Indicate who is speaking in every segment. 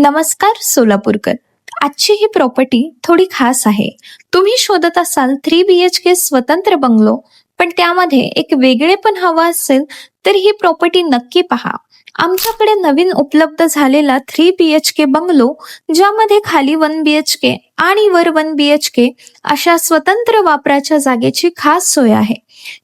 Speaker 1: नमस्कार सोलापूरकर. आजची ही प्रॉपर्टी थोडी खास आहे. तुम्ही शोधत असाल 3 BHK स्वतंत्र बंगलो, पण त्यामध्ये एक वेगळेपण हवा असेल तर ही प्रॉपर्टी नक्की पहा. आमच्याकडे नवीन उपलब्ध झालेला 3 BHK बंगलो, ज्यामध्ये खाली 1 BHK आणि वर 1 BHK अशा स्वतंत्र वापराच्या जागेची खास सोय आहे.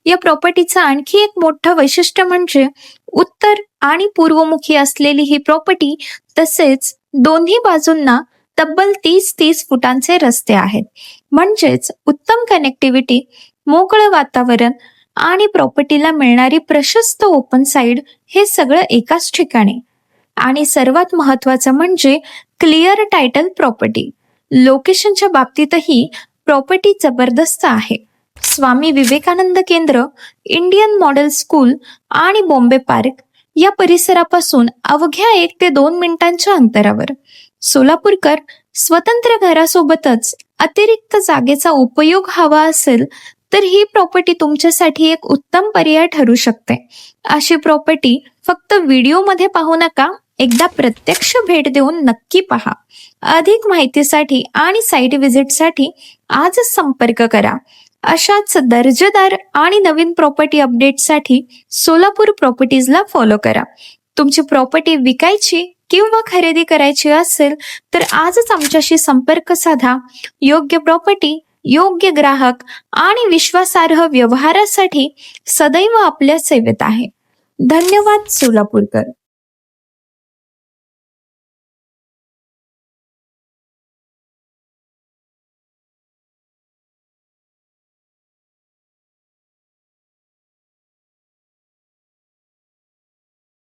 Speaker 1: या प्रॉपर्टीचं आणखी एक मोठं वैशिष्ट्य म्हणजे उत्तर आणि पूर्वमुखी असलेली ही प्रॉपर्टी, तसेच दोन्ही बाजूंना तब्बल 30-30 फुटांचे रस्ते आहेत. म्हणजेच उत्तम कनेक्टिव्हिटी, मोकळं वातावरण आणि प्रॉपर्टीला मिळणारी प्रशस्त ओपन साइड, हे सगळं एकाच ठिकाणी. आणि सर्वात महत्वाचं म्हणजे क्लिअर टायटल प्रॉपर्टी. लोकेशनच्या बाबतीतही प्रॉपर्टी जबरदस्त आहे. स्वामी विवेकानंद केंद्र, इंडियन मॉडेल स्कूल आणि बॉम्बे पार्क या परिसरापासून अवघ्या 1 ते 2 मिनिटांच्या अंतरावर. सोलापूरकर, स्वतंत्र घरासोबतच अतिरिक्त जागेचा उपयोग हवा असेल तर ही प्रॉपर्टी तुमच्यासाठी एक उत्तम पर्याय ठरू शकते. अशी प्रॉपर्टी फक्त व्हिडिओमध्ये पाहू नका, एकदा प्रत्यक्ष भेट देऊन नक्की पहा. अधिक माहितीसाठी आणि साईट व्हिजिटसाठी आजच संपर्क करा. अशाच दर्जेदार आणि नवीन प्रॉपर्टी अपडेटसाठी सोलापूर प्रॉपर्टीजला फॉलो करा. तुमची प्रॉपर्टी विकायची किंवा खरेदी करायची असेल तर आजच आमच्याशी संपर्क साधा. योग्य प्रॉपर्टी, योग्य ग्राहक आणि विश्वासार्ह व्यवहारासाठी सदैव आपल्या सेवेत आहे. धन्यवाद सोलापूरकर.